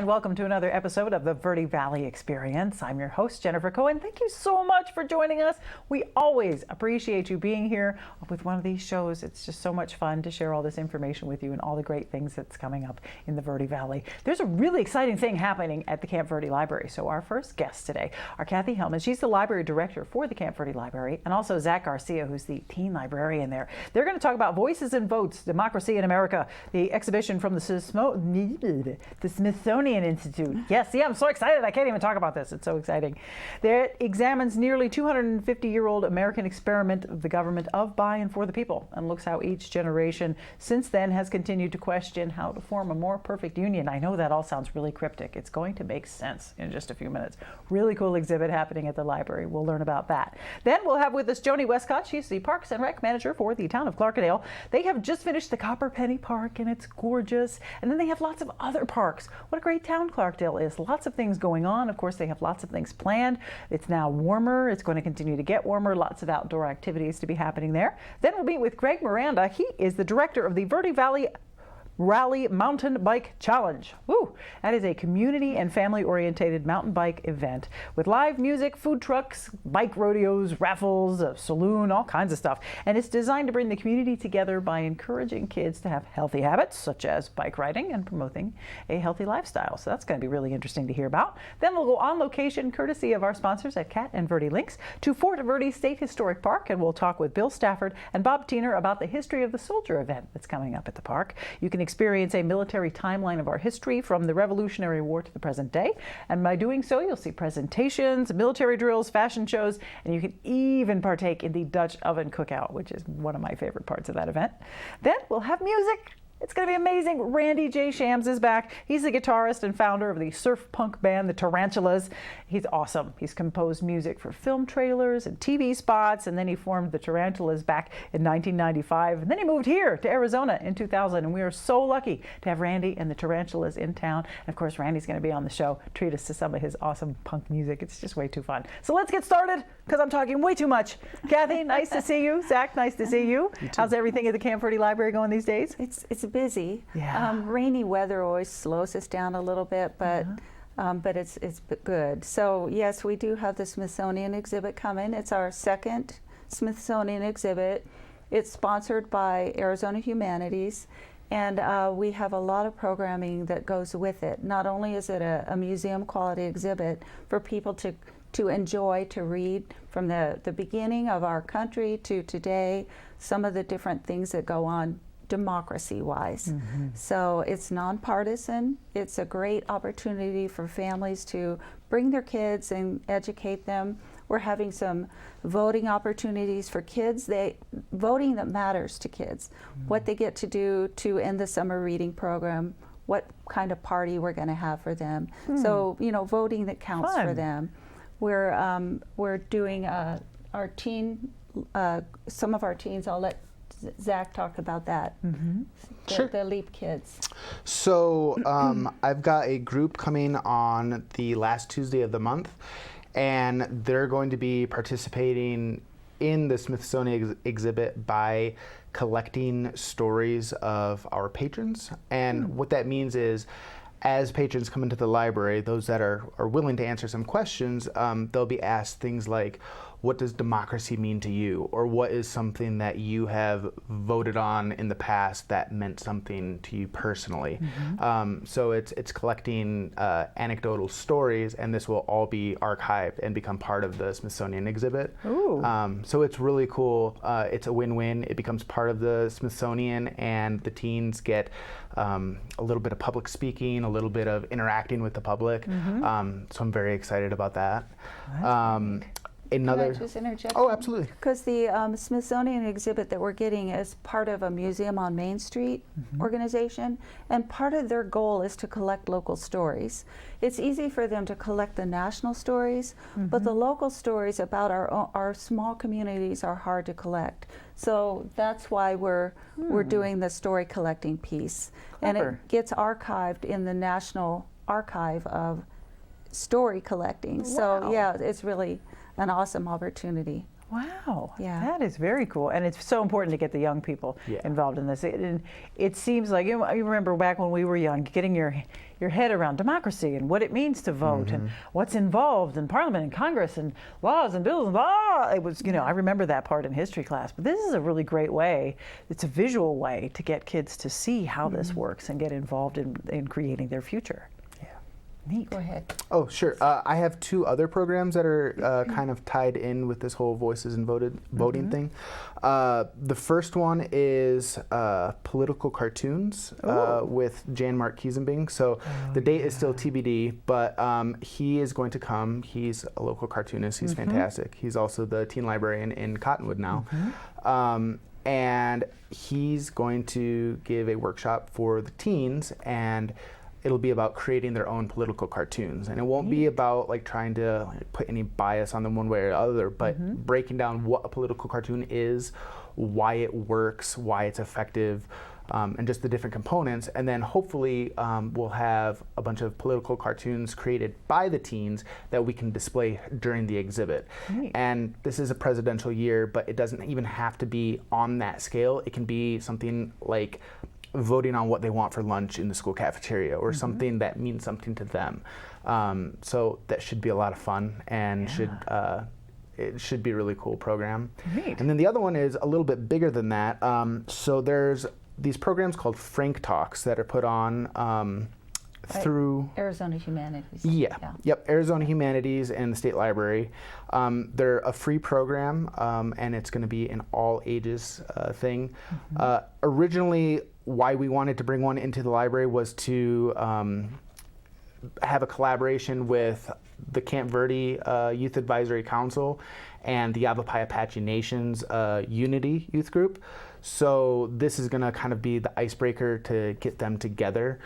and welcome to another episode of the Verde Valley Experience. I'm your host, Jennifer Cohen. Thank you so much for joining us. We always appreciate you being here with one of these shows. It's just so much fun to share all this information with you and all the great things that's coming up in the Verde Valley. There's a really exciting thing happening at the Camp Verde Library. So our first guests today are Kathy Hellman. She's the library director for the Camp Verde Library, and also Zach Garcia, who's the teen librarian there. They're going to talk about Voices and Votes, Democracy in America, the exhibition from the Smithsonian Institute. Yes, I'm so excited. I can't even talk about this. It's so exciting. That examines nearly 250-year-old American experiment of the government of, by, and for the people, and looks how each generation since then has continued to question how to form a more perfect union. I know that all sounds really cryptic. It's going to make sense in just a few minutes. Really cool exhibit happening at the library. We'll learn about that. Then we'll have with us Joni Westcott. She's the Parks and Rec Manager for the town of Clarkdale. They have just finished the Copperpenny Park, and it's gorgeous. And then they have lots of other parks. What a great town Clarkdale is. Lots of things going on. Of course, they have lots of things planned. It's now warmer. It's going to continue to get warmer. Lots of outdoor activities to be happening there. Then we'll meet with Greg Miranda. He is the director of the Verde Valley Rally Mountain Bike Challenge. Woo! That is a community and family-oriented mountain bike event with live music, food trucks, bike rodeos, raffles, a saloon, all kinds of stuff. And it's designed to bring the community together by encouraging kids to have healthy habits, such as bike riding, and promoting a healthy lifestyle. So that's going to be really interesting to hear about. Then we'll go on location, courtesy of our sponsors at Cat and Verde Links, to Fort Verde State Historic Park, and we'll talk with Bill Stafford and Bob Tiener about the history of the soldier event that's coming up at the park. You can experience a military timeline of our history from the Revolutionary War to the present day. And by doing so, you'll see presentations, military drills, fashion shows, and you can even partake in the Dutch oven cookout, which is one of my favorite parts of that event. Then we'll have music. It's going to be amazing. Randy J. Shams is back. He's the guitarist and founder of the surf punk band, the Tarantulas. He's awesome. He's composed music for film trailers and TV spots, and then he formed the Tarantulas back in 1995. And then he moved here to Arizona in 2000, and we are so lucky to have Randy and the Tarantulas in town. And of course, Randy's going to be on the show, treat us to some of his awesome punk music. It's just way too fun. So let's get started, because I'm talking way too much. Kathy, nice to see you. Zach, nice to see you. How's everything at the Camp Verde Library going these days? It's busy. Yeah. Rainy weather always slows us down a little bit, but it's good. So yes, we do have the Smithsonian exhibit coming. It's our second Smithsonian exhibit. It's sponsored by Arizona Humanities, and we have a lot of programming that goes with it. Not only is it a museum quality exhibit for people to enjoy, to read from the beginning of our country to today, some of the different things that go on democracy-wise. So it's nonpartisan. It's a great opportunity for families to bring their kids and educate them. We're having some voting opportunities for kids. Voting that matters to kids. What they get to do to end the summer reading program, what kind of party we're going to have for them. So, voting that counts for them. We're doing our teen, some of our teens. I'll let Zach talk about that. Sure. The LEAP kids. So I've got a group coming on the last Tuesday of the month, and they're going to be participating in the Smithsonian exhibit by collecting stories of our patrons. And what that means is, as patrons come into the library, those that are willing to answer some questions, they'll be asked things like, what does democracy mean to you? Or what is something that you have voted on in the past that meant something to you personally? So it's collecting anecdotal stories, and this will all be archived and become part of the Smithsonian exhibit. So it's really cool. It's a win-win. It becomes part of the Smithsonian, and the teens get a little bit of public speaking, a little bit of interacting with the public. So I'm very excited about that. Can I just interject? Oh, absolutely. Because the Smithsonian exhibit that we're getting is part of a Museum on Main Street organization, and part of their goal is to collect local stories. It's easy for them to collect the national stories, but the local stories about our small communities are hard to collect. So that's why we're doing the story collecting piece. Clever. And it gets archived in the National Archive of Story Collecting. Wow. So yeah, it's really an awesome opportunity. Wow, Yeah. that is very cool, and it's so important to get the young people Yeah. involved in this. It seems like, you remember back when we were young, getting your head around democracy and what it means to vote and what's involved in Parliament and Congress and laws and bills and blah. It was, I remember that part in history class. But this is a really great way. It's a visual way to get kids to see how this works and get involved in creating their future. Neat. Go ahead. Oh, sure. I have two other programs that are kind of tied in with this whole voices and voting thing. The first one is political cartoons with Jan Mark Kiesenbing. So the date is still TBD, but he is going to come. He's a local cartoonist. He's fantastic. He's also the teen librarian in Cottonwood now. And he's going to give a workshop for the teens, and it'll be about creating their own political cartoons. And it won't be about like trying to put any bias on them one way or the other, but breaking down what a political cartoon is, why it works, why it's effective, and just the different components. And then hopefully we'll have a bunch of political cartoons created by the teens that we can display during the exhibit. And this is a presidential year, but it doesn't even have to be on that scale. It can be something like voting on what they want for lunch in the school cafeteria, or something that means something to them. So that should be a lot of fun, and it should be a really cool program. Neat. And then the other one is a little bit bigger than that. So there's these programs called Frank Talks that are put on through Arizona Humanities. Yep, Arizona Humanities and the State Library. They're a free program, and it's going to be an all ages thing. Originally, why we wanted to bring one into the library was to have a collaboration with the Camp Verde Youth Advisory Council and the Yavapai Apache Nation's Unity Youth Group. So this is going to kind of be the icebreaker to get them together.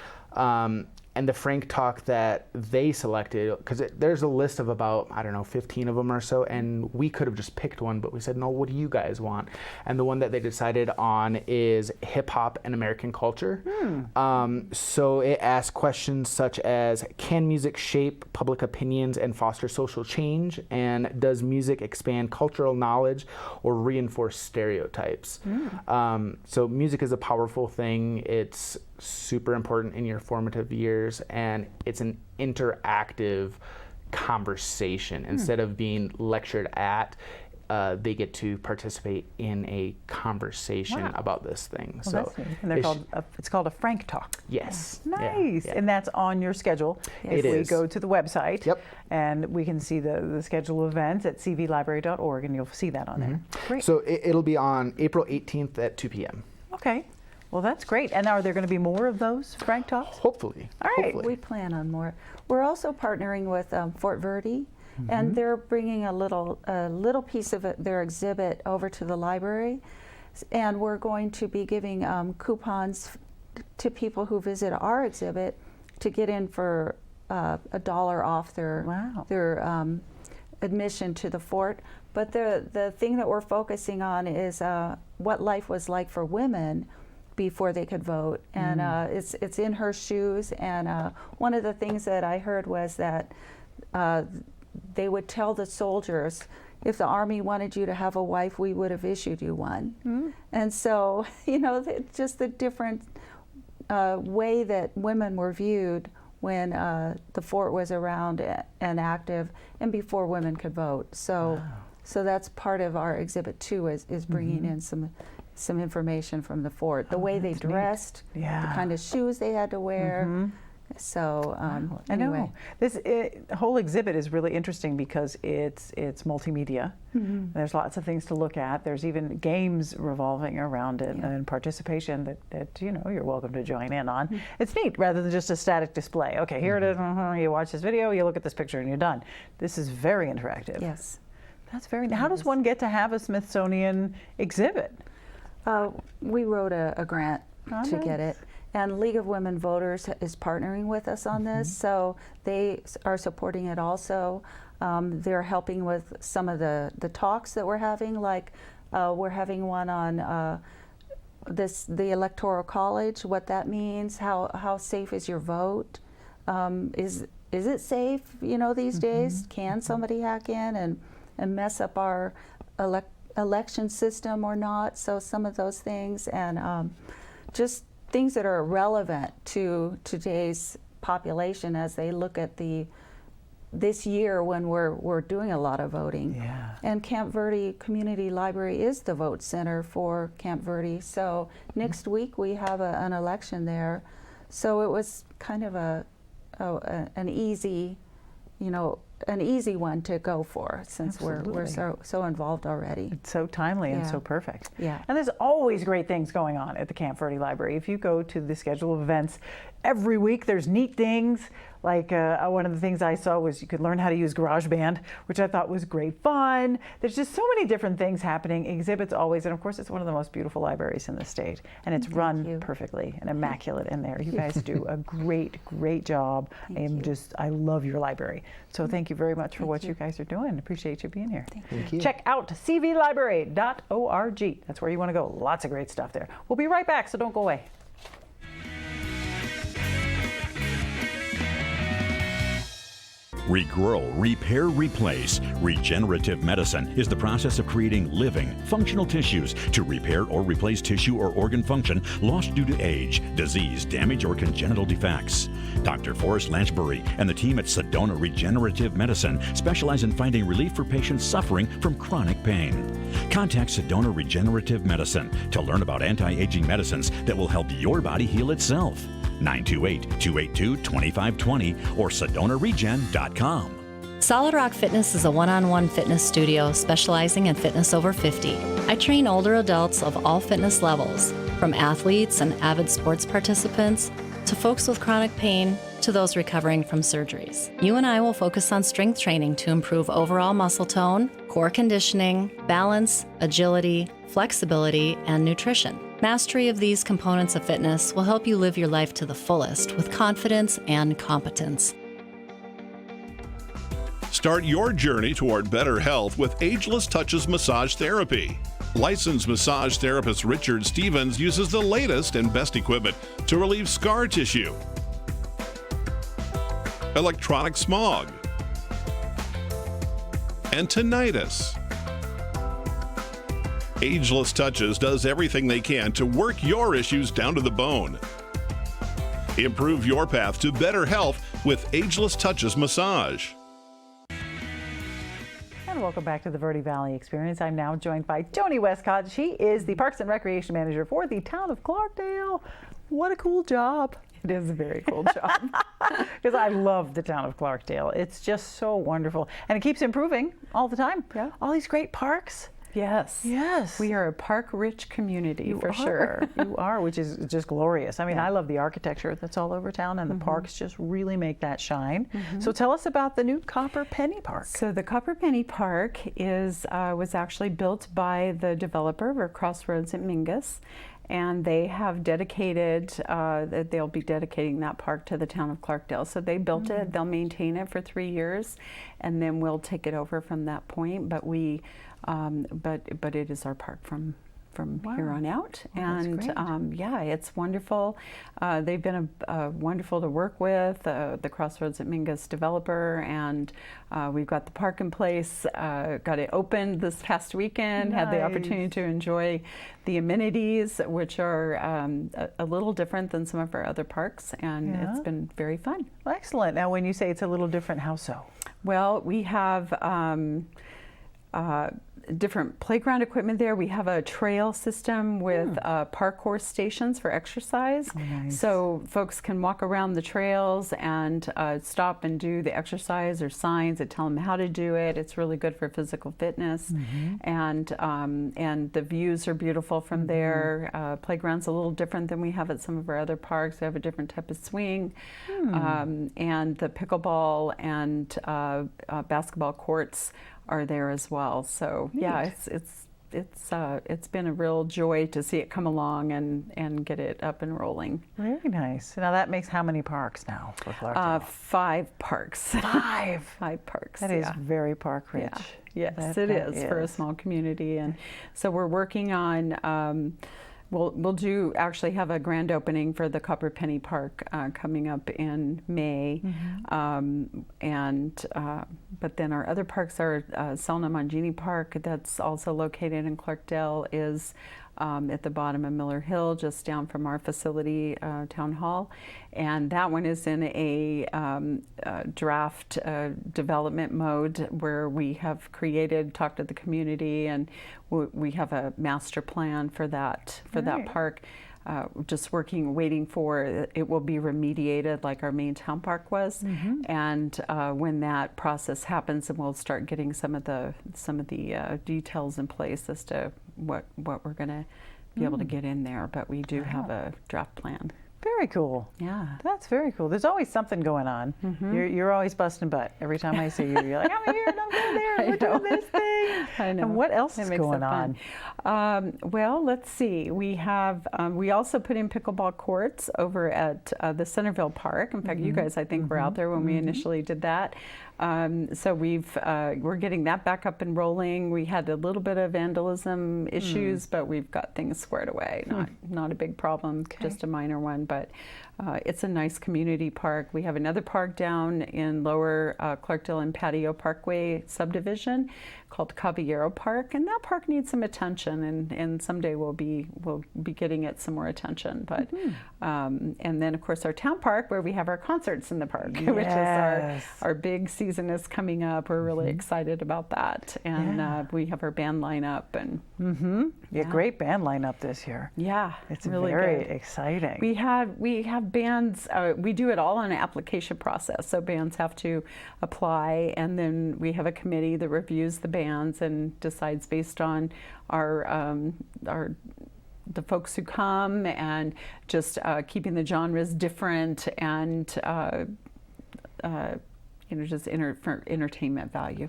And the Frank Talk that they selected, because there's a list of about, 15 of them or so, and we could have just picked one, but we said, no, what do you guys want? And the one that they decided on is hip hop and American culture. So it asks questions such as, can music shape public opinions and foster social change? And does music expand cultural knowledge or reinforce stereotypes? So music is a powerful thing. It's super important in your formative years, and it's an interactive conversation. Instead of being lectured at, they get to participate in a conversation about this thing. Well, that's neat. And it's called a Frank Talk. Yes. Nice. Yeah. And that's on your schedule. It If we is. go to the website, Yep. and we can see the schedule of events at cvlibrary.org, and you'll see that on there. Great. So it'll be on April 18th at 2 p.m. Okay. Well, that's great. And are there going to be more of those Frank Talks? Hopefully. All right. Hopefully. We plan on more. We're also partnering with Fort Verde, and they're bringing a little piece of their exhibit over to the library, and we're going to be giving coupons to people who visit our exhibit to get in for $1 off their admission to the fort. But the thing that we're focusing on is what life was like for women before they could vote, and it's in her shoes. And one of the things that I heard was that they would tell the soldiers, if the Army wanted you to have a wife, we would have issued you one. And so, just the different way that women were viewed when the fort was around and active, and before women could vote. So that's part of our exhibit too, is bringing in some information from the fort, the way they dressed, the kind of shoes they had to wear. So I anyway. know this whole exhibit is really interesting because it's multimedia. There's lots of things to look at. There's even games revolving around it and participation that you're welcome to join in on. It's neat rather than just a static display. Okay, here it is. You watch this video, you look at this picture, and you're done. This is very interactive. Yes. That's very. How does one get to have a Smithsonian exhibit? We wrote a grant to get it. And League of Women Voters is partnering with us on this, so they are supporting it also. They're helping with some of the talks that we're having, like we're having one on the Electoral College, what that means, how safe is your vote, is it safe, these days? Can somebody hack in mess up our election system or not. So some of those things, and just things that are relevant to today's population as they look at this year when we're doing a lot of voting. Yeah. And Camp Verde Community Library is the vote center for Camp Verde. So next week we have an election there. So it was kind of an easy, an easy one to go for, since we're so involved already. It's so timely and Yeah. so perfect. Yeah. And there's always great things going on at the Camp Verde Library. If you go to the schedule of events every week, there's neat things. Like one of the things I saw was you could learn how to use GarageBand, which I thought was great fun. There's just so many different things happening, exhibits always, and of course it's one of the most beautiful libraries in the state, and it's run perfectly and immaculate in there. You guys do a great, great job. I love your library. So thank you very much for what you guys are doing. Appreciate you being here. Thank you. Check out cvlibrary.org. That's where you want to go. Lots of great stuff there. We'll be right back, so don't go away. Regrow, repair, replace. Regenerative medicine is the process of creating living, functional tissues to repair or replace tissue or organ function lost due to age, disease, damage, or congenital defects. Dr. Forrest Lanchbury and the team at Sedona Regenerative Medicine specialize in finding relief for patients suffering from chronic pain. Contact Sedona Regenerative Medicine to learn about anti-aging medicines that will help your body heal itself. 928-282-2520 or SedonaRegen.com. Solid Rock Fitness is a one-on-one fitness studio specializing in fitness over 50. I train older adults of all fitness levels, from athletes and avid sports participants to folks with chronic pain to those recovering from surgeries. You and I will focus on strength training to improve overall muscle tone, core conditioning, balance, agility, flexibility, and nutrition. Mastery of these components of fitness will help you live your life to the fullest with confidence and competence. Start your journey toward better health with Ageless Touches Massage Therapy. Licensed massage therapist Richard Stevens uses the latest and best equipment to relieve scar tissue, electronic smog, and tinnitus. Ageless Touches does everything they can to work your issues down to the bone. Improve your path to better health with Ageless Touches Massage. And welcome back to the Verde Valley Experience. I'm now joined by Joni Westcott. She is the Parks and Recreation Manager for the town of Clarkdale. What a cool job. It is a very cool job because I love the town of Clarkdale. It's just so wonderful. And it keeps improving all the time. Yeah. All these great parks. Yes. Yes. We are a park-rich community for sure. You are, which is just glorious. I mean, I love the architecture that's all over town, and the parks just really make that shine. So tell us about the new Copper Penny Park. So the Copper Penny Park was actually built by the developer of Crossroads at Mingus, and they have dedicated, they'll be dedicating that park to the town of Clarkdale. So they built it, they'll maintain it for 3 years, and then we'll take it over from that point. But but it is our park from here on out, and yeah, it's wonderful. They've been wonderful to work with, the Crossroads at Mingus developer, and we've got the park in place. Got it opened this past weekend. Had the opportunity to enjoy the amenities, which are a little different than some of our other parks, and it's been very fun. Excellent. Now, when you say it's a little different, how so? Well, we have different playground equipment there. We have a trail system with parkour stations for exercise. Oh, nice. So folks can walk around the trails and stop and do the exercise, or signs that tell them how to do it. It's really good for physical fitness. And the views are beautiful from there. Playground's a little different than we have at some of our other parks. We have a different type of swing. And the pickleball and basketball courts are there as well. So yeah, it's been a real joy to see it come along and get it up and rolling. Very nice. Now that makes how many parks now for Clarkdale? 5 parks. 5 parks. That is very park rich. Yeah. Yes, it is for a small community, and so we're working on we'll do actually have a grand opening for the Copper Penny Park coming up in May, but then our other parks are Selna Mangini Park, that's also located in Clarkdale, is at the bottom of Miller Hill, just down from our facility, Town Hall. And that one is in a draft development mode where we have talked to the community, and we have a master plan for that park. Just waiting for it will be remediated like our main town park was, and when that process happens, and we'll start getting some of the details in place as to what we're going to be able to get in there. But we do have a draft plan. Very cool. Yeah. That's very cool. There's always something going on. You're always busting butt. Every time I see you, you're like, I'm here and I'm going there and we're doing this thing. I know. And what else is going on? Well, let's see. We have, we also put in pickleball courts over at the Centerville Park. In fact, you guys, I think, were out there when we initially did that. So we're getting that back up and rolling. We had a little bit of vandalism issues, but we've got things squared away. Not a big problem, just a minor one, but it's a nice community park. We have another park down in Lower Clarkdale and Patio Parkway subdivision called Caballero Park, and that park needs some attention, and someday we'll be getting it some more attention. But and then of course our town park, where we have our concerts in the park, which is our big season is coming up. We're really excited about that, and we have our band lineup and Great band lineup this year. Yeah, It's really very good. exciting. We have bands. We do it all on an application process. So bands have to apply, and then we have a committee that reviews the bands and decides based on the folks who come, and just keeping the genres different, and just for entertainment value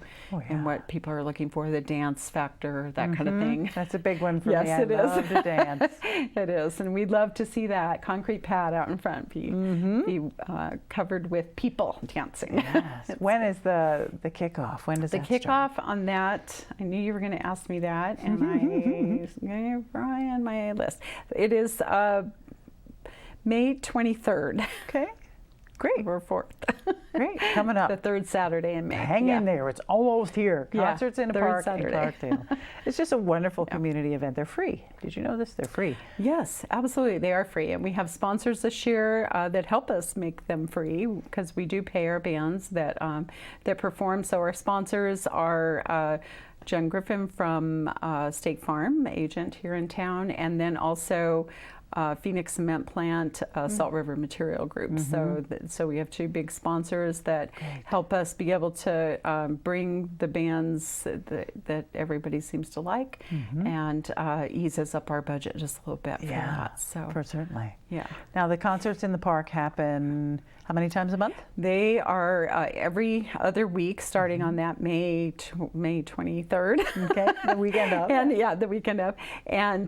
and what people are looking for, the dance factor, that kind of thing. That's a big one for Yes, me. I it is. love to dance. It is, and we'd love to see that concrete pad out in front be covered with people dancing. Yes. When is the kickoff? When does The that start? kickoff on that, I knew you were going to ask me that, and I'm going to write on my list. It is May 23rd. Okay. Great. We're 4th. Great. Coming up. The third Saturday in May. Hang in there. It's almost here. Yeah, Concerts in the third park Saturday. in Clarkdale. It's just a wonderful community event. They're free. Did you know this? They're free. Yes, absolutely. They are free. And we have sponsors this year that help us make them free, because we do pay our bands that perform. So our sponsors are Jen Griffin from State Farm, agent here in town, and then also Phoenix Cement Plant, Salt River Material Group. So we have two big sponsors that help us be able to bring the bands that everybody seems to like, and eases up our budget just a little bit for that. So Certainly. yeah. Now the concerts in the park happen how many times a month? They are every other week, starting on that May 23rd. Okay, the weekend of. And the weekend of. And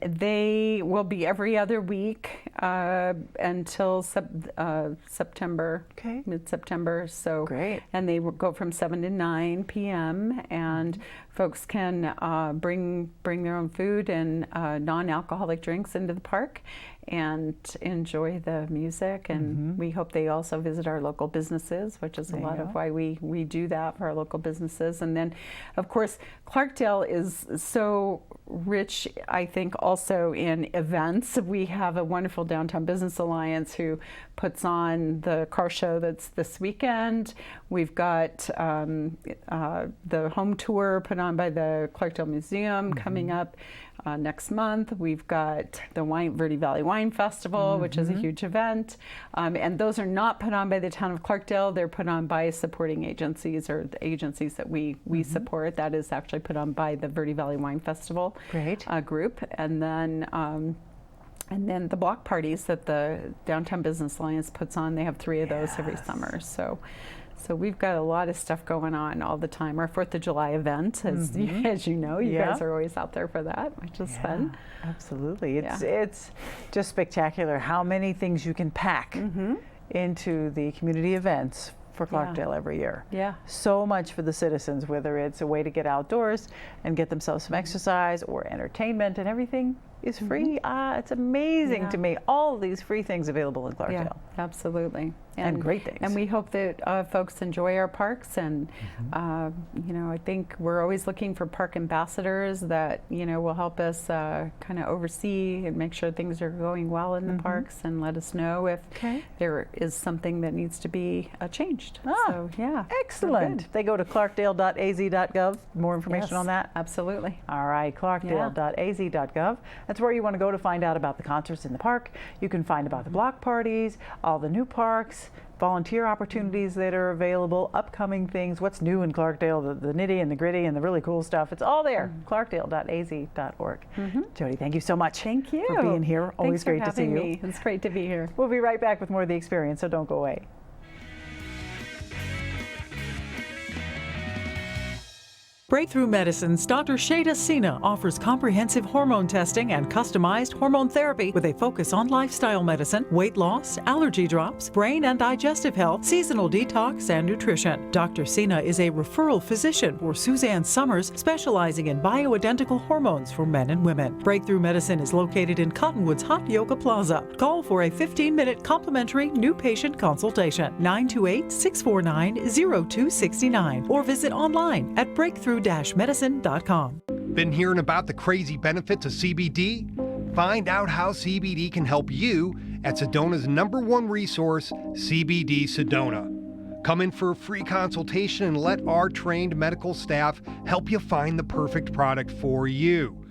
they will be every other week until September, mid-September. So Great. And they will go from 7 to 9 p.m. and folks can bring their own food and non-alcoholic drinks into the park and enjoy the music, and we hope they also visit our local businesses, which is a lot of why we do that for our local businesses. And then of course Clarkdale is so rich, I think, also in events. We have a wonderful Downtown Business Alliance who puts on the car show that's this weekend. We've got the home tour put on by the Clarkdale Museum coming up next month. We've got the Verde Valley Wine Festival, which is a huge event. And those are not put on by the town of Clarkdale. They're put on by supporting agencies, or the agencies that we support. That is actually put on by the Verde Valley Wine Festival group. And then the block parties that the Downtown Business Alliance puts on, they have 3 of those every summer. So we've got a lot of stuff going on all the time. Our 4th of July event, as you know, you guys are always out there for that, which is fun. Absolutely. It's just spectacular how many things you can pack into the community events for Clarkdale every year. Yeah. So much for the citizens, whether it's a way to get outdoors and get themselves some exercise or entertainment and everything is free. It's amazing to me. All of these free things available in Clarkdale. Yeah, absolutely. And great things. And we hope that folks enjoy our parks. And, you know, I think we're always looking for park ambassadors that, you know, will help us kind of oversee and make sure things are going well in the parks, and let us know if there is something that needs to be changed. So, yeah. Excellent. They go to clarkdale.az.gov. More information on that? Absolutely. All right, clarkdale.az.gov. That's where you want to go to find out about the concerts in the park. You can find about the block parties, all the new parks, volunteer opportunities that are available, upcoming things, what's new in Clarkdale, the nitty and the gritty and the really cool stuff. It's all there, clarkdale.az.org. Jody, thank you so much. Thank you For being here. Always Thanks great to see you. me. It's great to be here. We'll be right back with more of The Experience, so don't go away. Breakthrough Medicine's Dr. Shada Sina offers comprehensive hormone testing and customized hormone therapy with a focus on lifestyle medicine, weight loss, allergy drops, brain and digestive health, seasonal detox, and nutrition. Dr. Sina is a referral physician for Suzanne Summers, specializing in bioidentical hormones for men and women. Breakthrough Medicine is located in Cottonwood's Hot Yoga Plaza. Call for a 15-minute complimentary new patient consultation, 928-649-0269, or visit online at breakthrough-medicine.com. Been hearing about the crazy benefits of CBD? Find out how CBD can help you at Sedona's #1 resource, CBD Sedona. Come in for a free consultation and let our trained medical staff help you find the perfect product for you.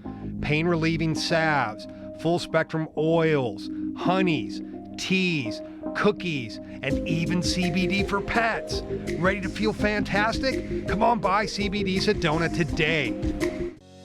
Pain-relieving salves, full-spectrum oils, honeys, teas, cookies, and even CBD for pets. Ready to feel fantastic? Come on by CBD Sedona today.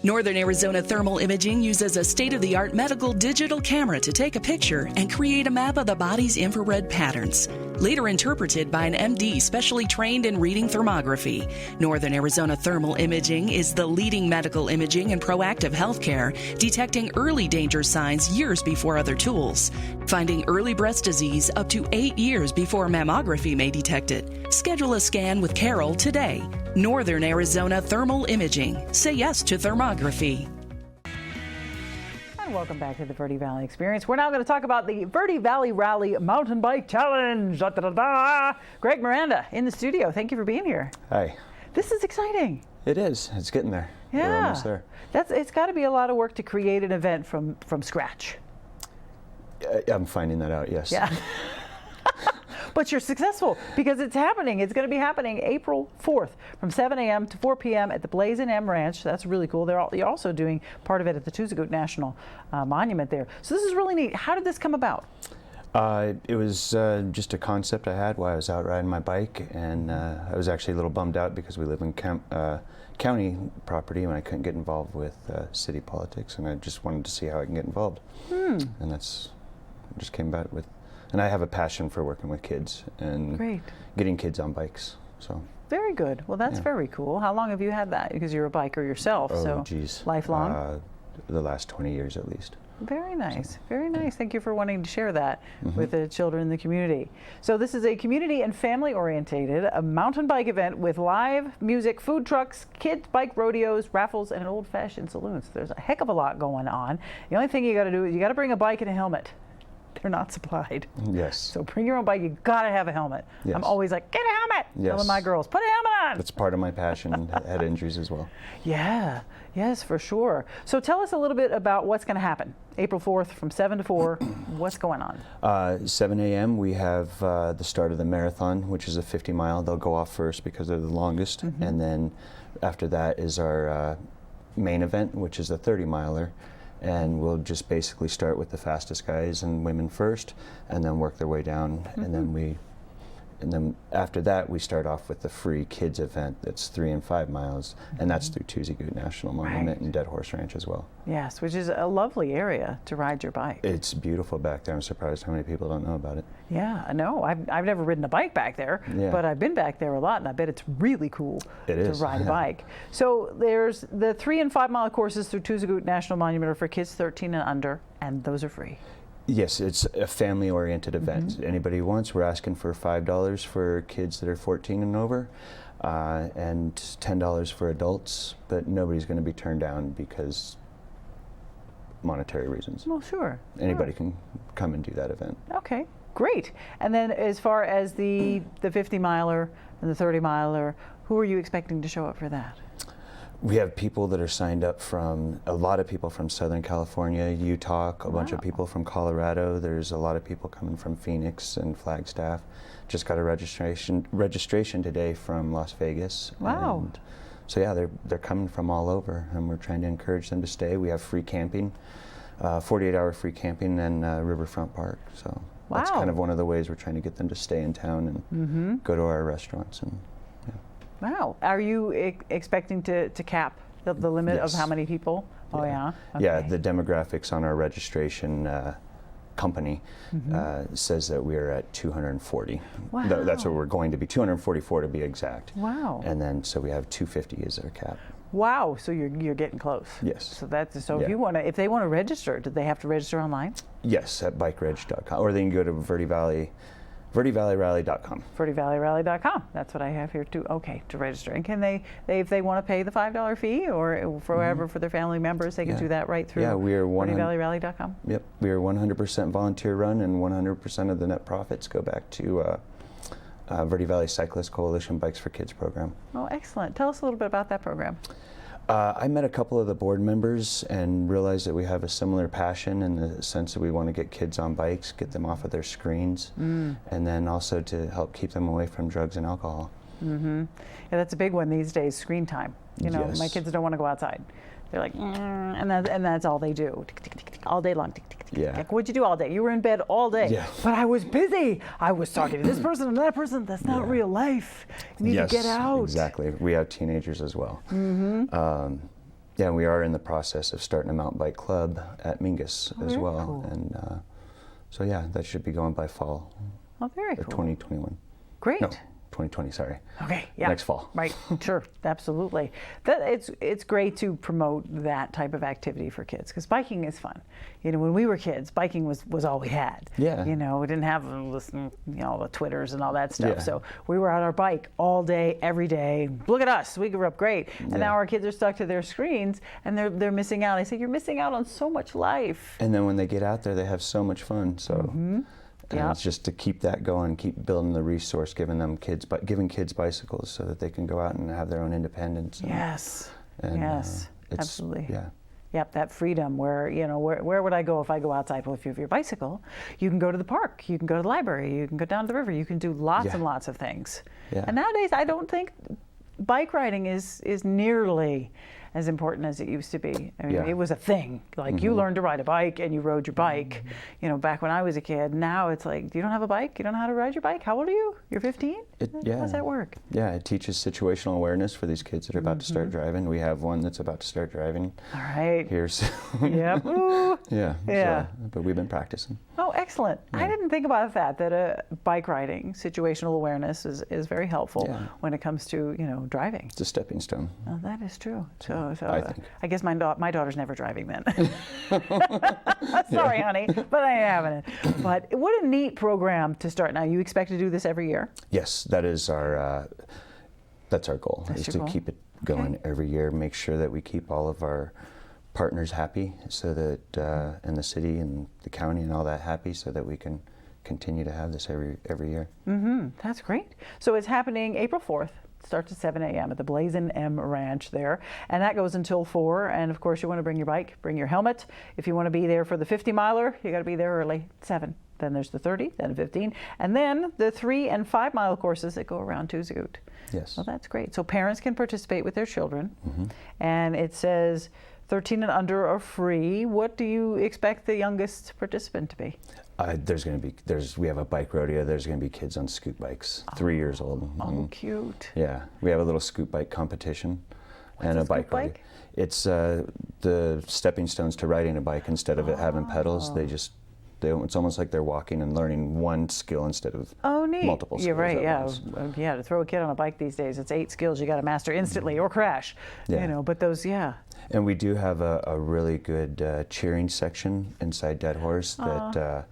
Northern Arizona Thermal Imaging uses a state-of-the-art medical digital camera to take a picture and create a map of the body's infrared patterns, later interpreted by an MD specially trained in reading thermography. Northern Arizona Thermal Imaging is the leading medical imaging and proactive healthcare, detecting early danger signs years before other tools, finding early breast disease up to 8 years before mammography may detect it. Schedule a scan with Carol today. Northern Arizona Thermal Imaging. Say yes to thermography. And welcome back to the Verde Valley Experience. We're now going to talk about the Verde Valley Rally Mountain Bike Challenge. Da, da, da, da. Greg Miranda in the studio. Thank you for being here. Hi. This is exciting. It is. It's getting there. Yeah. We're almost there. It's got to be a lot of work to create an event from scratch. I'm finding that out, yes. Yeah. But you're successful because it's happening. It's going to be happening April 4th from 7 a.m. to 4 p.m. at the Blazin' M Ranch. That's really cool. You're also doing part of it at the Tuzagoot National Monument there. So this is really neat. How did this come about? It was just a concept I had while I was out riding my bike, and I was actually a little bummed out because we live in county property and I couldn't get involved with city politics, and I just wanted to see how I can get involved. And that's just came about with. And I have a passion for working with kids and getting kids on bikes. So very good. Well, that's very cool. How long have you had that? Because you're a biker yourself. Oh, geez. Lifelong? The last 20 years at least. Very nice. Very nice. Thank you for wanting to share that with the children in the community. So this is a community and family orientated a mountain bike event with live music, food trucks, kids bike rodeos, raffles, and an old-fashioned saloon. So there's a heck of a lot going on. The only thing you got to do is you got to bring a bike and a helmet. They're not supplied. Yes. So bring your own bike. You gotta have a helmet. Yes. I'm always like, get a helmet. Yes. Telling my girls, put a helmet on. That's part of my passion. Head injuries as well. Yeah. Yes, for sure. So tell us a little bit about what's going to happen. April 4th from 7 to 4. What's going on? 7 a.m. we have the start of the marathon, which is a 50-mile. They'll go off first because they're the longest, and then after that is our main event, which is a 30-miler. And we'll just basically start with the fastest guys and women first, and then work their way down. And then after that, we start off with the free kids event that's 3 and 5 miles, and that's through Tuzagoot National Monument and Dead Horse Ranch as well. Yes, which is a lovely area to ride your bike. It's beautiful back there. I'm surprised how many people don't know about it. Yeah, no, I've never ridden a bike back there, but I've been back there a lot, and I bet it's really cool to ride a bike. So there's the 3 and 5 mile courses through Tuzagoot National Monument are for kids 13 and under, and those are free. Yes, it's a family-oriented event. Anybody who wants, we're asking for $5 for kids that are 14 and over, and $10 for adults, but nobody's going to be turned down because monetary reasons. Well, sure. Anybody can come and do that event. Okay, great. And then as far as the 50-miler and the 30-miler, who are you expecting to show up for that? We have people that are signed up from, a lot of people from Southern California, Utah, a bunch of people from Colorado. There's a lot of people coming from Phoenix and Flagstaff. Just got a registration today from Las Vegas. Wow. And so yeah, they're coming from all over, and we're trying to encourage them to stay. We have free camping, 48-hour free camping in Riverfront Park. So that's kind of one of the ways we're trying to get them to stay in town and go to our restaurants. And wow. Are you expecting to cap the limit of how many people? Yeah. Oh, yeah? Okay. Yeah, the demographics on our registration company says that we're at 240. Wow. That's where we're going to be, 244 to be exact. Wow. And then, so we have 250 as our cap. Wow, so you're getting close. Yes. So if they want to register, do they have to register online? Yes, at bikereg.com, or they can go to verdevalley.com. VerdeValleyRally.com. That's what I have here too. Okay, to register. And can they if they want to pay the $5 fee, or for their family members, they can do that right through VerdeValleyRally.com? Yep, we are 100% volunteer run, and 100% of the net profits go back to Verde Valley Cyclist Coalition Bikes for Kids program. Oh, excellent. Tell us a little bit about that program. I met a couple of the board members and realized that we have a similar passion in the sense that we want to get kids on bikes, get them off of their screens, and then also to help keep them away from drugs and alcohol. Yeah, that's a big one these days, screen time. You know, Yes. my kids don't want to go outside. They're like, and that's all they do, all day long. Yeah. Like, what'd you do all day? You were in bed all day. Yeah. But I was busy. I was talking to this person and that person. That's not real life. You need to get out. Exactly. We have teenagers as well. Yeah, we are in the process of starting a mountain bike club at Mingus as well. Cool. And so yeah, that should be going by fall Oh, very of cool. 2021. Great. No, 2020, sorry. Okay, yeah. Next fall. Right, sure, absolutely. It's great to promote that type of activity for kids, because biking is fun. You know, when we were kids, biking was all we had. Yeah. You know, we didn't have the Twitters and all that stuff. Yeah. So we were on our bike all day, every day. Look at us, we grew up great. And now our kids are stuck to their screens, and they're missing out. I say, you're missing out on so much life. And then when they get out there, they have so much fun. So. And it's just to keep that going, keep building the resource, giving kids bicycles so that they can go out and have their own independence. And, Yes. and, Yes. it's- Absolutely. Yeah. Yep, that freedom where, where would I go if I go outside? Well, if you have your bicycle, you can go to the park, you can go to the library, you can go down to the river, you can do lots and lots of things. Yeah. And nowadays, I don't think bike riding is nearly as important as it used to be. I mean, it was a thing. Like you learned to ride a bike and you rode your bike, back when I was a kid. Now it's like, you don't have a bike? You don't know how to ride your bike? How old are you? You're 15? How does that work? Yeah, it teaches situational awareness for these kids that are about to start driving. We have one that's about to start driving. All right. Here soon. Yep. Ooh. Yeah. Yeah. But we've been practicing. Oh, excellent. I didn't think about that bike riding, situational awareness is very helpful when it comes to, driving. It's a stepping stone. Oh, that is true. So I think. I guess my daughter's never driving then. Sorry, honey, but I ain't having it. But what a neat program to start. Now, you expect to do this every year? Yes, that is that's our goal, That's is your to goal? keep it going every year, make sure that we keep all of our partners happy, so that in the city and the county and all that happy, so that we can continue to have this every year. That's great. So it's happening April 4th. Starts at 7 a.m. at the Blazin' M Ranch there, and that goes until 4. And of course, you want to bring your bike, bring your helmet. If you want to be there for the 50-miler, you got to be there early, 7. Then there's the 30, then the 15, and then the 3 and 5 mile courses that go around Tuesday. Yes. Well, that's great. So parents can participate with their children, and it says 13 and under are free. What do you expect the youngest participant to be? We have a bike rodeo. There's going to be kids on scoot bikes, 3 years old. Oh, cute. Yeah, we have a little scoot bike competition and a bike rodeo. bike? It's the stepping stones to riding a bike. Instead of it having pedals, it's almost like they're walking and learning one skill instead of multiple skills. You're right, at once. to throw a kid on a bike these days, it's 8 skills you got to master instantly or crash. Yeah. But those, And we do have a really good cheering section inside Dead Horse that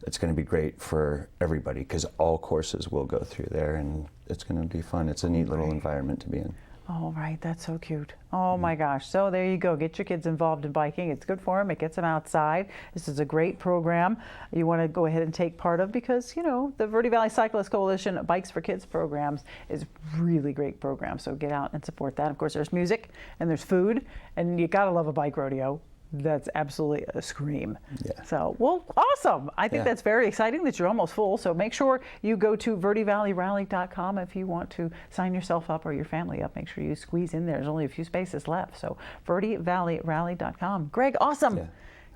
it's going to be great for everybody, because all courses will go through there, and it's going to be fun. It's a neat little environment to be in. Oh, right. That's so cute. Oh, my gosh. So there you go. Get your kids involved in biking. It's good for them. It gets them outside. This is a great program you want to go ahead and take part of because, you know, the Verde Valley Cyclist Coalition Bikes for Kids programs is really great program. So get out and support that. Of course, there's music and there's food, and you got to love a bike rodeo. That's absolutely a scream. Yeah. So, well, awesome. I think Yeah. that's very exciting that you're almost full. So make sure you go to verdevalley.rally.com if you want to sign yourself up or your family up. Make sure you squeeze in there. There's only a few spaces left. So verdevalley.rally.com. Greg, awesome. Yeah.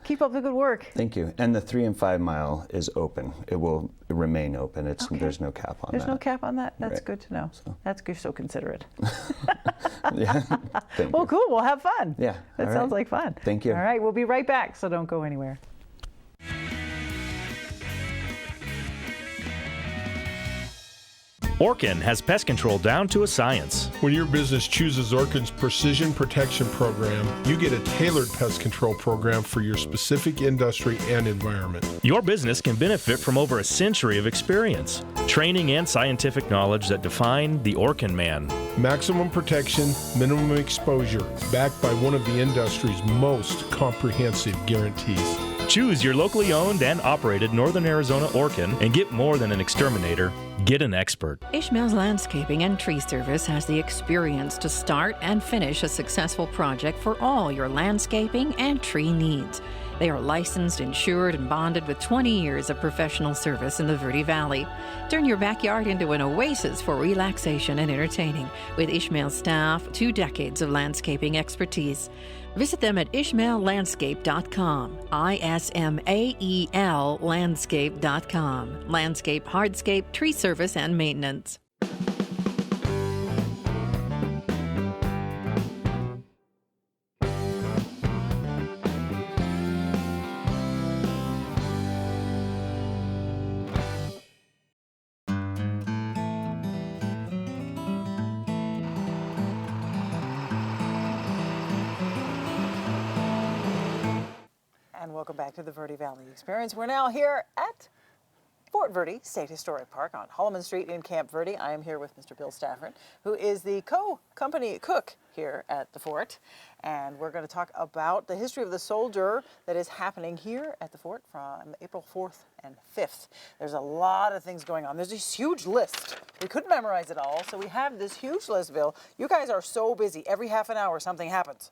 Keep up the good work. Thank you. And the 3 and 5 mile is open. It will remain open. Okay. There's no cap on There's that. no cap on that? That's Right. good to know. So. That's good. So considerate. Yeah. Thank Well, you. cool. We'll have fun. Yeah. That All sounds right. like fun. Thank you. All right. We'll be right back. So don't go anywhere. Orkin has pest control down to a science. When your business chooses Orkin's Precision Protection Program, you get a tailored pest control program for your specific industry and environment. Your business can benefit from over a century of experience, training, and scientific knowledge that define the Orkin man. Maximum protection, minimum exposure, backed by one of the industry's most comprehensive guarantees. Choose your locally owned and operated Northern Arizona Orkin and get more than an exterminator. Get an expert. Ishmael's Landscaping and Tree Service has the experience to start and finish a successful project for all your landscaping and tree needs. They are licensed, insured, and bonded with 20 years of professional service in the Verde Valley. Turn your backyard into an oasis for relaxation and entertaining with Ishmael's staff, 2 decades of landscaping expertise. Visit them at ishmaellandscape.com, ISMAEL landscape.com. Landscape, hardscape, tree service, and maintenance. And welcome back to the Verde Valley Experience. We're now here at Fort Verde State Historic Park on Holloman Street in Camp Verde. I am here with Mr. Bill Stafford, who is the company cook here at the fort. And we're going to talk about the history of the soldier that is happening here at the fort from April 4th and 5th. There's a lot of things going on. There's this huge list. We couldn't memorize it all, so we have this huge list, Bill. You guys are so busy. Every half an hour something happens.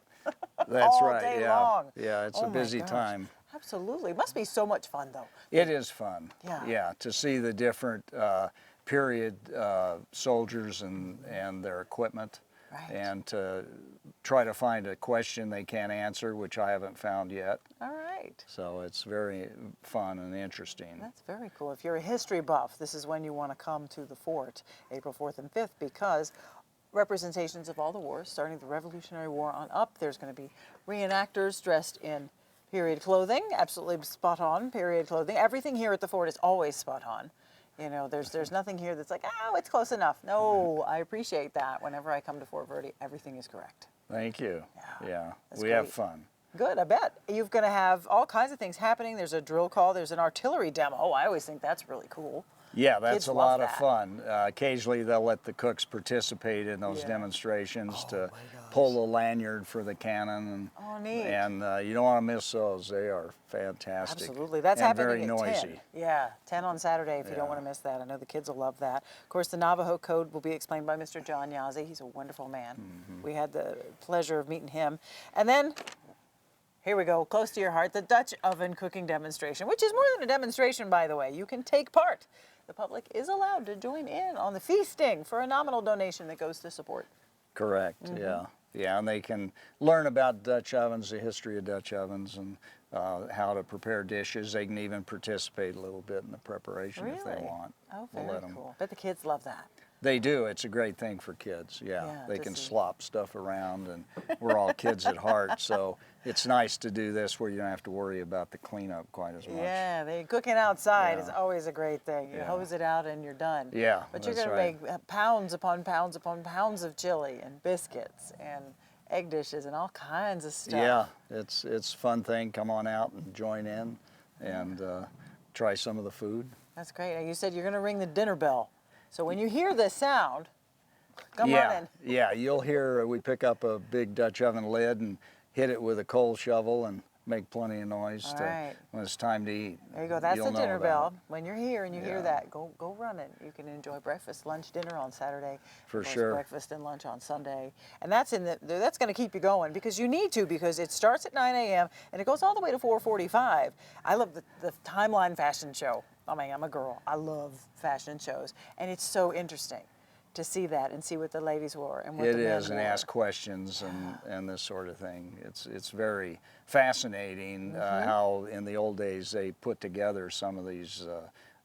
That's all right. day Yeah. long. Yeah, it's Oh a my busy gosh. time. Absolutely. It must be so much fun, though. It is fun. Yeah. Yeah, to see the different period soldiers and their equipment, Right. and to try to find a question they can't answer, which I haven't found yet. All right. So it's very fun and interesting. That's very cool. If you're a history buff, this is when you want to come to the fort, April 4th and 5th, because representations of all the wars, starting the Revolutionary War on up. There's going to be reenactors dressed in period clothing, absolutely spot on period clothing. Everything here at the fort is always spot on. You know, there's nothing here that's like, oh, it's close enough. No, I appreciate that. Whenever I come to Fort Verde, everything is correct. Thank you. Yeah, that's we have great. fun. Good, I bet. You're going to have all kinds of things happening. There's a drill call. There's an artillery demo. I always think that's really cool. Yeah, that's Kids a love lot of that. fun. Occasionally they'll let the cooks participate in those demonstrations to pull the lanyard for the cannon. And, Oh, neat. And you don't want to miss those. They are fantastic. Absolutely. That's and happening very at noisy. 10. Yeah, 10 on Saturday if you don't want to miss that. I know the kids will love that. Of course, the Navajo Code will be explained by Mr. John Yazzie. He's a wonderful man. We had the pleasure of meeting him. And then, here we go, close to your heart, the Dutch oven cooking demonstration, which is more than a demonstration, by the way. You can take part. The public is allowed to join in on the feasting for a nominal donation that goes to support. Correct, yeah. Yeah, and they can learn about Dutch ovens, the history of Dutch ovens, and how to prepare dishes. They can even participate a little bit in the preparation if they want. Oh, We'll very let 'em. cool. Bet the kids love that. They do. It's a great thing for kids. Yeah, they can slop stuff around, and we're all kids at heart, so it's nice to do this where you don't have to worry about the cleanup quite as much. Yeah, cooking outside is always a great thing. You Yeah. hose it out and you're done. Yeah, But you're that's going to right. make pounds upon pounds upon pounds of chili and biscuits and egg dishes and all kinds of stuff. Yeah, it's a fun thing. Come on out and join in and try some of the food. That's great. Now, you said you're going to ring the dinner bell. So when you hear this sound, Come on in. Yeah, you'll hear we pick up a big Dutch oven lid and hit it with a coal shovel and make plenty of noise when it's time to eat. There you go. That's the dinner bell. When you're here and you hear that, go running. You can enjoy breakfast, lunch, dinner on Saturday. For sure. Breakfast and lunch on Sunday. And that's going to keep you going because you need to, because it starts at 9 a.m. and it goes all the way to 4:45. I love the Timeline fashion show. I mean, I'm a girl. I love fashion shows. And it's so interesting to see that and see what the ladies wore and what the men wore. It is, and ask questions and this sort of thing. It's very fascinating how in the old days they put together some of these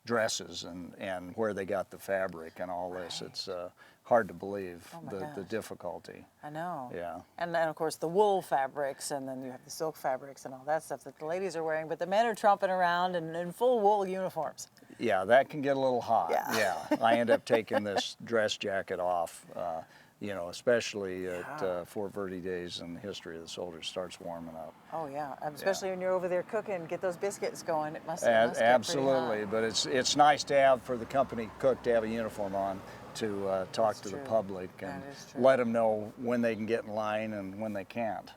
dresses and where they got the fabric and all this. It's hard to believe the difficulty. I know. Yeah. And then of course the wool fabrics, and then you have the silk fabrics and all that stuff that the ladies are wearing, but the men are tromping around in full wool uniforms. Yeah, that can get a little hot. Yeah. I end up taking this dress jacket off, especially at Fort Verde Days and the history of the soldiers starts warming up. Oh yeah, especially when you're over there cooking, get those biscuits going. It must absolutely, get but it's nice to have for the company cook to have a uniform on to talk to the public and let them know when they can get in line and when they can't.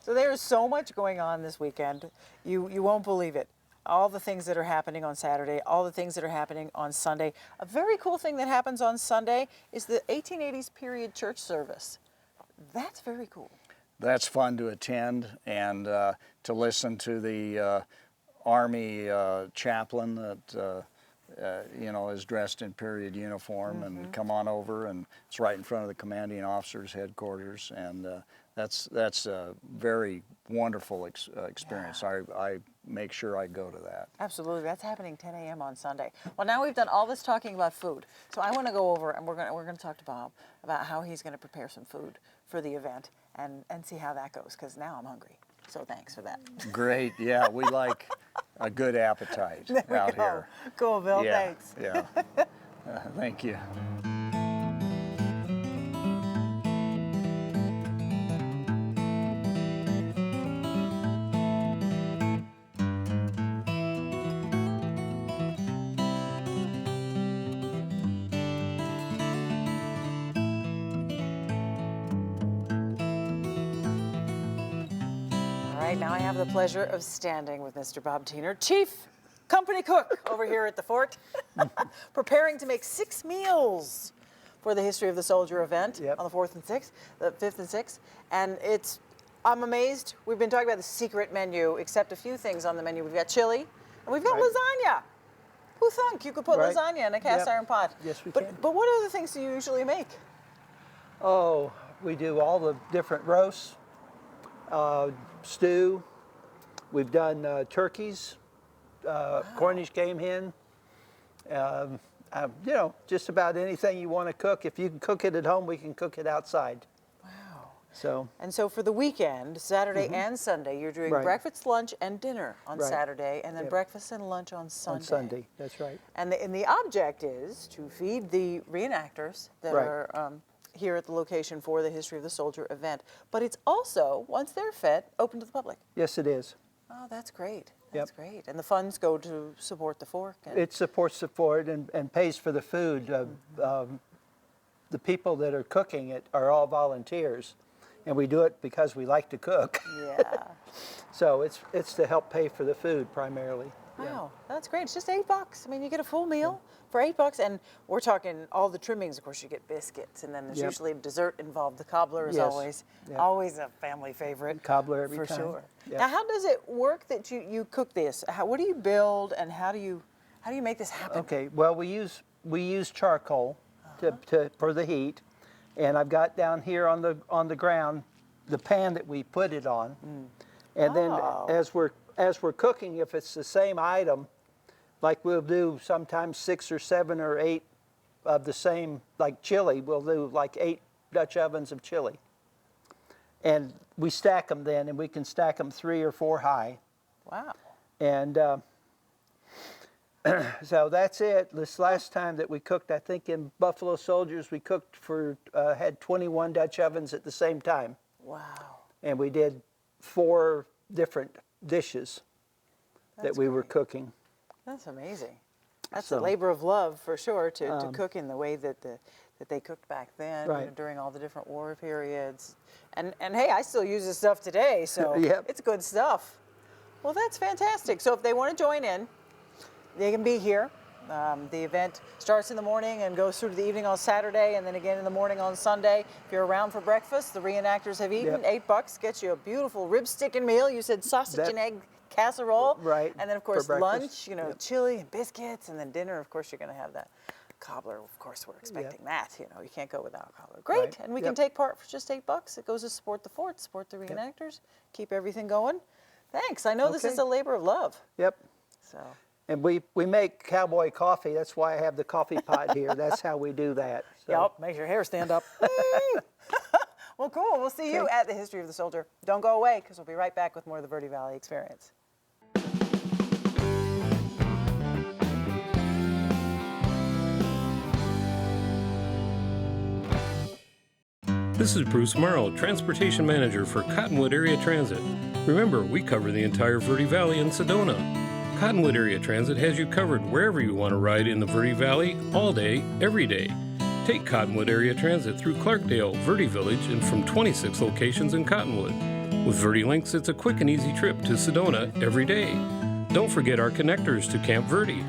So there is so much going on this weekend. You won't believe it. All the things that are happening on Saturday, all the things that are happening on Sunday. A very cool thing that happens on Sunday is the 1880s period church service. That's very cool. That's fun to attend and to listen to the Army chaplain that is dressed in period uniform and come on over, and it's right in front of the commanding officer's headquarters, and that's a very wonderful experience. I make sure I go to that. Absolutely. That's happening 10 a.m. on Sunday. Well, now we've done all this talking about food, so I want to go over and we're going to talk to Bob about how he's going to prepare some food for the event and see how that goes, because now I'm hungry. So thanks for that. Great. Yeah, we like a good appetite out here. Cool, Bill. Yeah, Thanks. Yeah. Thank you. Now I have the pleasure of standing with Mr. Bob Tiener, Chief Company Cook over here at the fort, preparing to make 6 meals for the History of the Soldier event on the 5th and 6th. And I'm amazed. We've been talking about the secret menu, except a few things on the menu. We've got chili, and we've got lasagna. Who thunk you could put lasagna in a cast iron pot? Yes, we can. But what other things do you usually make? Oh, we do all the different roasts. Stew. We've done turkeys, Cornish game hen. Just about anything you want to cook. If you can cook it at home, we can cook it outside. Wow. So for the weekend, Saturday and Sunday, you're doing breakfast, lunch, and dinner on Saturday, and then breakfast and lunch on Sunday. On Sunday, that's right. And the object is to feed the reenactors that are here at the location for the History of the Soldier event. But it's also, once they're fed, open to the public. Yes, it is. Oh, that's great. That's great. And the funds go to support the fork? It supports the fort and pays for the food. The people that are cooking it are all volunteers, and we do it because we like to cook. Yeah. So it's to help pay for the food primarily. Wow, that's great. It's just $8. I mean, you get a full meal for $8, and we're talking all the trimmings. Of course, you get biscuits, and then there's usually a dessert involved. The cobbler is always a family favorite. Cobbler every time. For sure. Now, how does it work that you cook this? What do you build, and how do you make this happen? Okay. Well, we use charcoal for the heat, and I've got down here on the ground the pan that we put it on, and then as we're cooking, if it's the same item, like we'll do sometimes 6 or 7 or 8 of the same, like chili, we'll do like 8 Dutch ovens of chili. And we stack them then, and we can stack them 3 or 4 high. Wow. And so that's it. This last time that we cooked, I think in Buffalo Soldiers, we cooked had 21 Dutch ovens at the same time. Wow. And we did 4 different dishes that we were cooking. That's amazing. That's a labor of love for sure to cook in the way that that they cooked back then, Right. during all the different war periods. And hey, I still use this stuff today, so Yep. it's good stuff. Well, that's fantastic. So if they want to join in, they can be here. The event starts in the morning and goes through to the evening on Saturday, and then again in the morning on Sunday. If you're around for breakfast, the reenactors have eaten. Yep. $8 gets you a beautiful rib sticking meal. You said sausage and egg casserole. Right, And then, of for course, breakfast. lunch, chili and biscuits. And then dinner, of course, you're going to have that cobbler. Of course, we're expecting that. You can't go without a cobbler. Great. Right. And we can take part for just $8. It goes to support the fort, support the reenactors, keep everything going. Thanks. I know this is a labor of love. Yep. So. And we make cowboy coffee. That's why I have the coffee pot here. That's how we do that. So. Yep, makes your hair stand up. Well, cool. We'll see you at the History of the Soldier. Don't go away, because we'll be right back with more of the Verde Valley Experience. This is Bruce Morrow, Transportation Manager for Cottonwood Area Transit. Remember, we cover the entire Verde Valley and Sedona. Cottonwood Area Transit has you covered wherever you want to ride in the Verde Valley, all day, every day. Take Cottonwood Area Transit through Clarkdale, Verde Village, and from 26 locations in Cottonwood. With Verde Links, it's a quick and easy trip to Sedona every day. Don't forget our connectors to Camp Verde.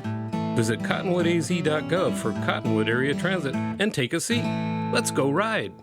Visit cottonwoodaz.gov for Cottonwood Area Transit and take a seat. Let's go ride.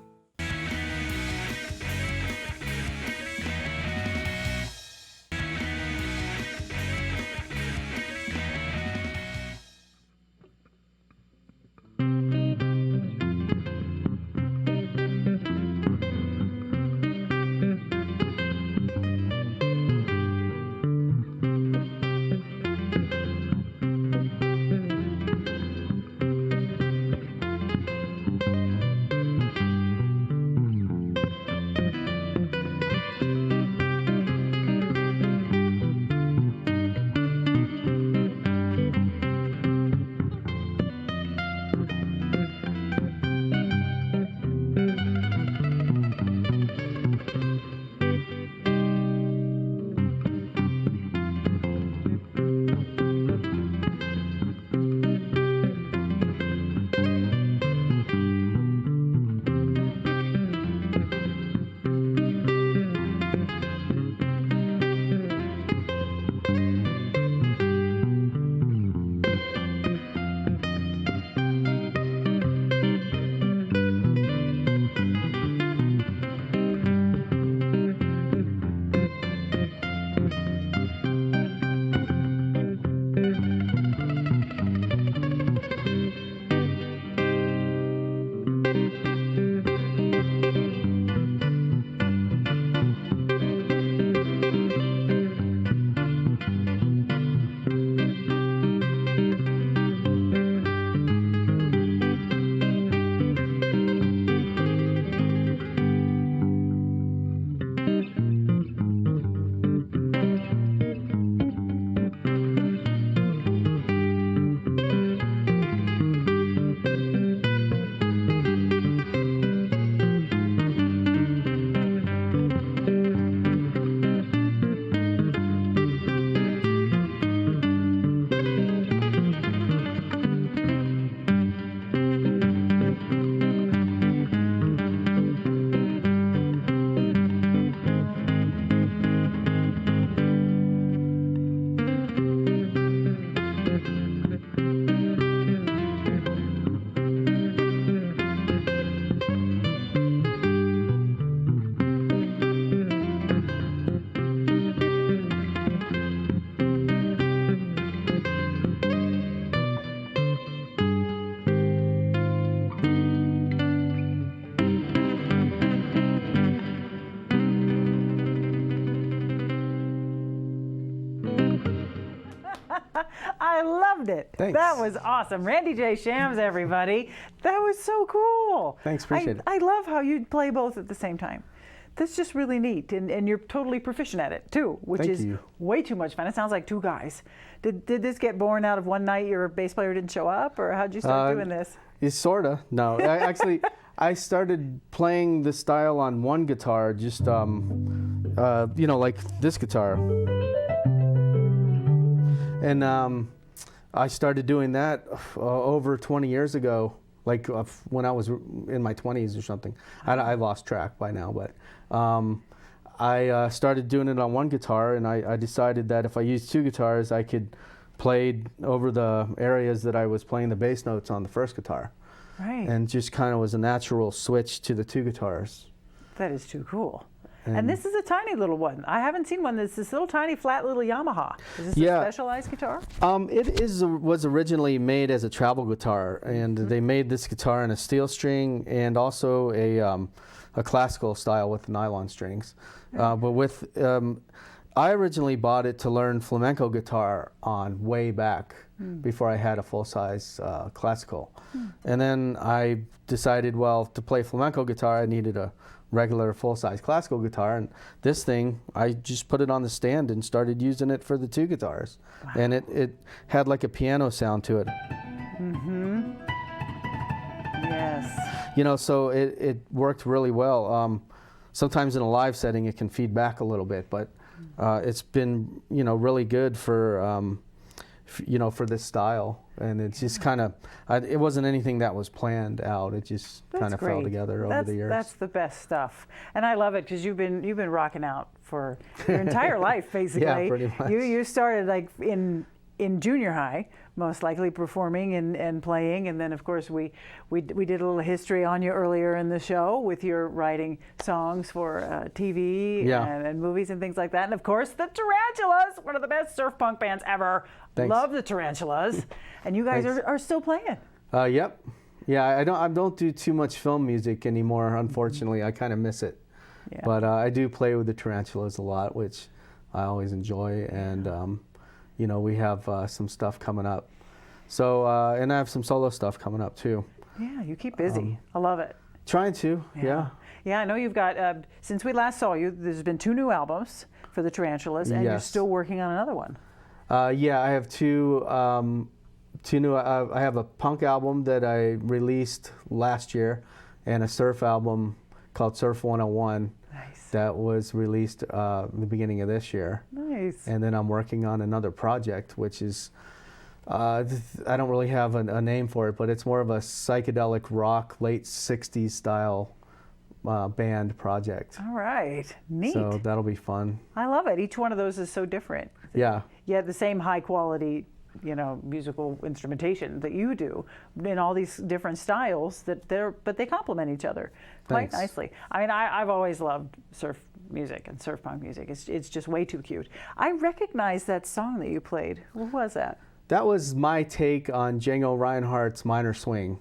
I loved it. Thanks. That was awesome. Randy J. Shams, everybody. That was so cool. Thanks, appreciate it. I love how you play both at the same time. That's just really neat, and you're totally proficient at it too, which Thank is you. way too much fun. It sounds like two guys. Did this get born out of one night your bass player didn't show up, or how'd you start doing this? It's sorta. No, I started playing the style on one guitar, just like this guitar, and I started doing that over 20 years ago. like when I was in my 20s or something. I lost track by now, but I started doing it on one guitar, and I decided that if I used two guitars, I could play over the areas that I was playing the bass notes on the first guitar. Right. And just kind of was a natural switch to the two guitars. That is too cool. And this is a tiny little one. I haven't seen one. It's this little tiny flat little Yamaha. Is this a specialized guitar? It was originally made as a travel guitar, and they made this guitar in a steel string and also a classical style with nylon strings. I originally bought it to learn flamenco guitar on way back before I had a full-size classical. And then I decided, well, to play flamenco guitar, I needed a regular full-size classical guitar, and this thing, I just put it on the stand and started using it for the two guitars. Wow. And it had like a piano sound to it. Mm-hmm. Yes. You know, so it worked really well. Sometimes in a live setting it can feed back a little bit, but it's been, you know, really good for you know, for this style. And it's just kind of, it wasn't anything that was planned out. It just kind of fell together over the years. That's the best stuff. And I love it because you've been rocking out for your entire life, basically. Yeah, pretty much. You started like in junior high, most likely performing and playing, and then of course we did a little history on you earlier in the show with your writing songs for TV and movies and things like that, and of course the Tarantulas, one of the best surf punk bands ever. Thanks. Love the Tarantulas, and you guys are still playing. Yep. Yeah, I don't do too much film music anymore, unfortunately. I kind of miss it. Yeah. But I do play with the Tarantulas a lot, which I always enjoy, and you know, we have some stuff coming up. So, and I have some solo stuff coming up too. Yeah, you keep busy. I love it. Trying to, yeah. Yeah, I know you've got, since we last saw you, there's been 2 new albums for the Tarantulas, and you're still working on another one. Yeah, I have two new, I have a punk album that I released last year, and a surf album called Surf 101. That was released the beginning of this year. Nice. And then I'm working on another project, which is, I don't really have a name for it, but it's more of a psychedelic rock, late 60s style band project. All right, neat. So that'll be fun. I love it. Each one of those is so different. Yeah. You have the same high quality, you know, musical instrumentation that you do in all these different styles but they complement each other quite nicely. I mean, I've always loved surf music and surf punk music. It's just way too cute. I recognize that song that you played. What was that? That was my take on Django Reinhardt's Minor Swing.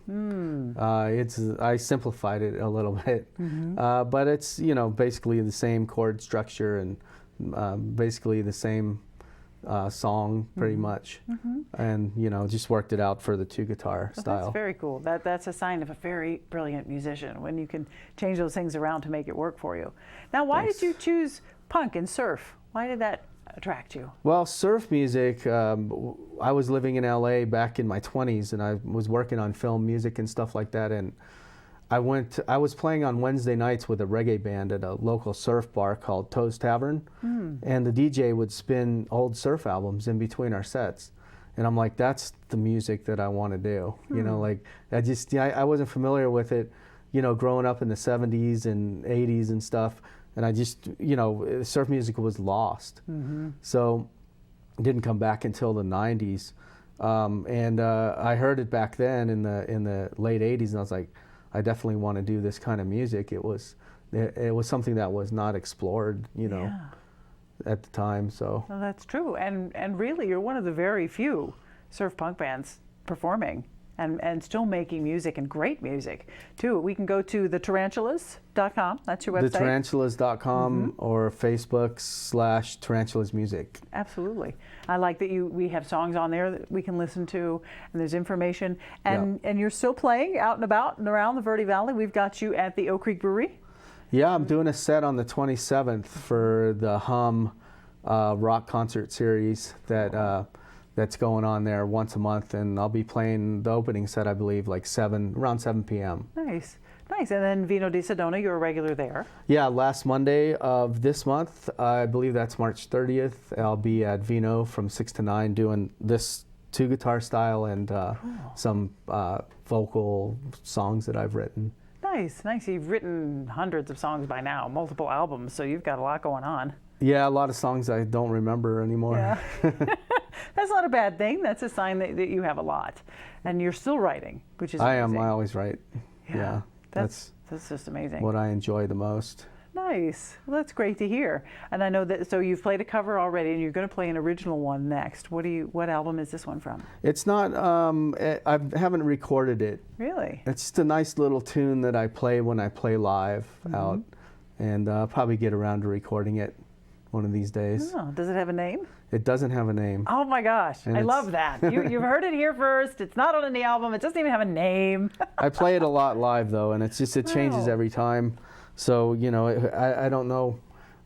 I simplified it a little bit, but it's, you know, basically the same chord structure and basically the same song pretty much, and you know, just worked it out for the 2 guitar style. That's very cool. That's a sign of a very brilliant musician, when you can change those things around to make it work for you. Now, why did you choose punk and surf? Why did that attract you? Well, surf music, I was living in LA back in my 20s, and I was working on film music and stuff like that, and I was playing on Wednesday nights with a reggae band at a local surf bar called Toe's Tavern, and the DJ would spin old surf albums in between our sets. And I'm like, that's the music that I want to do. You know, like, I wasn't familiar with it, you know, growing up in the 70s and 80s and stuff. And I just, you know, surf music was lost. So it didn't come back until the 90s. And I heard it back then in the late 80s, and I was like, I definitely want to do this kind of music. It was something that was not explored, you know, at the time. So. Well, that's true, and really, you're one of the very few surf punk bands performing and still making music, and great music too. We can go to thetarantulas.com. That's your website. Thetarantulas.com or Facebook/tarantulasmusic. Absolutely. I like that we have songs on there that we can listen to, and there's information. And you're still playing out and about and around the Verde Valley. We've got you at the Oak Creek Brewery. Yeah, I'm doing a set on the 27th for the Hum rock concert series that's going on there once a month, and I'll be playing the opening set, I believe, like around 7 p.m. Nice. And then Vino di Sedona, you're a regular there. Yeah, last Monday of this month, I believe that's March 30th, I'll be at Vino from 6 to 9 doing this 2 guitar style and some vocal songs that I've written. Nice, nice. You've written hundreds of songs by now, multiple albums, so you've got a lot going on. Yeah, a lot of songs I don't remember anymore. Yeah. That's not a bad thing. That's a sign that you have a lot. And you're still writing, which is amazing. I always write. Yeah. That's just amazing. What I enjoy the most. Nice. Well, that's great to hear. And I know that, so you've played a cover already, and you're going to play an original one next. What album is this one from? It's not, I haven't recorded it. Really? It's just a nice little tune that I play when I play live out, and I'll probably get around to recording it one of these days. Oh, does it have a name? It doesn't have a name. Oh my gosh, I love that. You've heard it here first. It's not on the album. It doesn't even have a name. I play it a lot live though, and it changes every time. So, you know, I don't know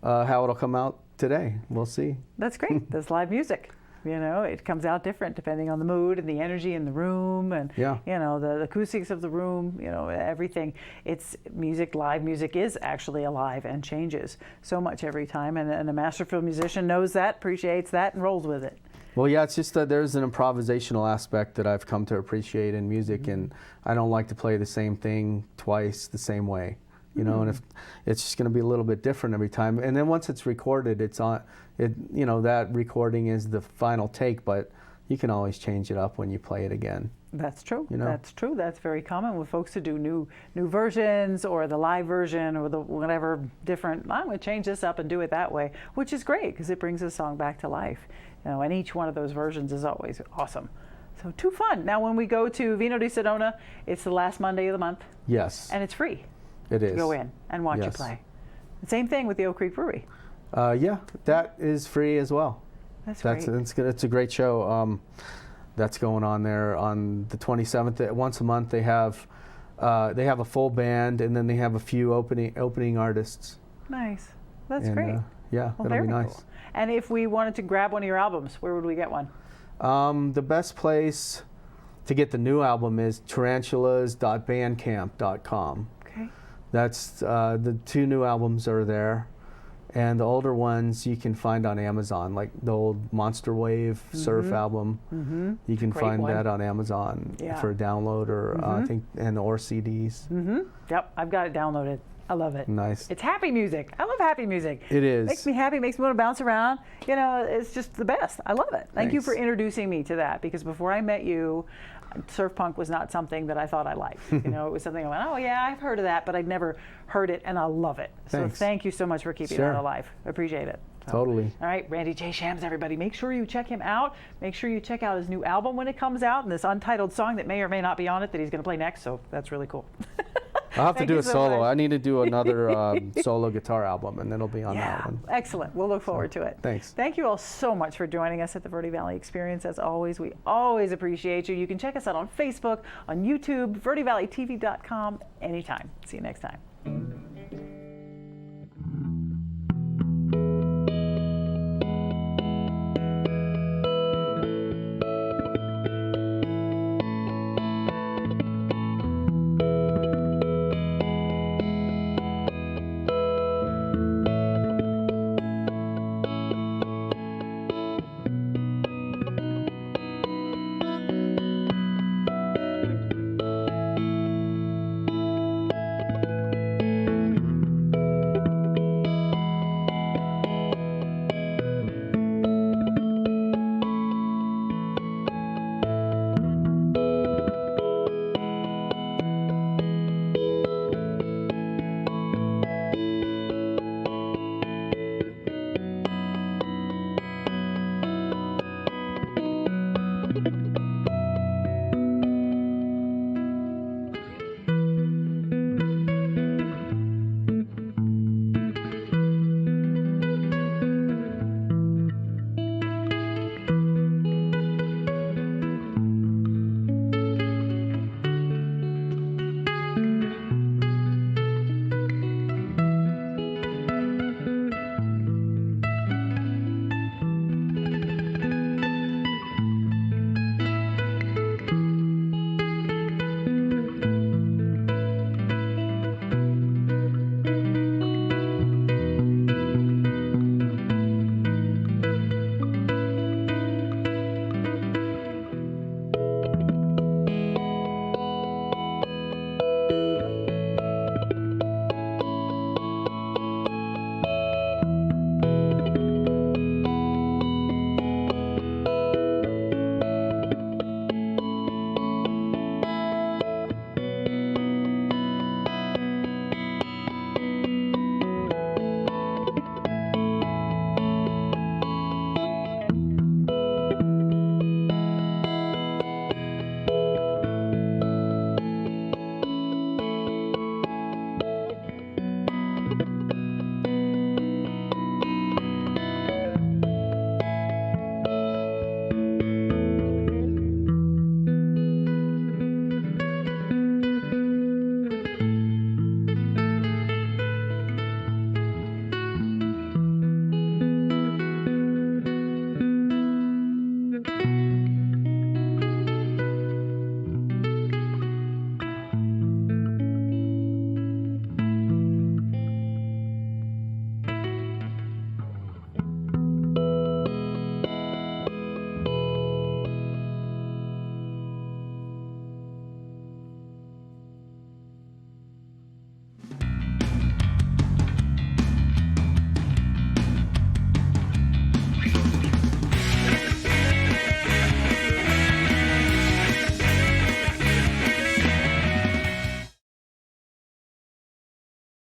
how it'll come out today. We'll see. That's great. That's live music. You know, it comes out different depending on the mood and the energy in the room and, you know, the acoustics of the room, you know, everything. It's music, live music is actually alive and changes so much every time. And a masterful musician knows that, appreciates that, and rolls with it. Well, yeah, it's just that there's an improvisational aspect that I've come to appreciate in music, and I don't like to play the same thing twice the same way. You know, and if it's just going to be a little bit different every time. And then once it's recorded, it's on it. You know, that recording is the final take, but you can always change it up when you play it again. That's true. You know? That's true. That's very common with folks who do new versions or the live version or the whatever different. I'm going to change this up and do it that way, which is great because it brings a song back to life. You know, and each one of those versions is always awesome. So too fun. Now, when we go to Vino di Sedona, it's the last Monday of the month. Yes. And it's free. It is. To go in and watch you play. The same thing with the Oak Creek Brewery. Yeah, that is free as well. That's great. It's a great show. That's going on there on the 27th. Once a month they have a full band, and then they have a few opening artists. Nice. That's great. Yeah, well, that'll be nice. Cool. And if we wanted to grab one of your albums, where would we get one? The best place to get the new album is tarantulas.bandcamp.com. Okay. That's the 2 new albums are there, and the older ones you can find on Amazon, like the old Monster Wave Surf album. You can find that on Amazon for a download, or I think, or CDs. Yep, I've got it downloaded. I love it. Nice. It's happy music. I love happy music. It is. Makes me happy, makes me want to bounce around. You know, it's just the best. I love it. Thank you for introducing me to that, because before I met you, surf punk was not something that I thought I liked. You know, it was something I went, oh yeah, I've heard of that, but I'd never heard it, and I love it. So thank you so much for keeping that alive. I appreciate it. So, totally. All right, Randy J. Shams, everybody. Make sure you check him out. Make sure you check out his new album when it comes out, and this untitled song that may or may not be on it that he's going to play next, so that's really cool. I'll have to do a solo. I need to do another solo guitar album, and then it'll be on that one. Excellent. We'll look forward to it. Thanks. Thank you all so much for joining us at the Verde Valley Experience. As always, we always appreciate you. You can check us out on Facebook, on YouTube, verdevalleytv.com anytime. See you next time.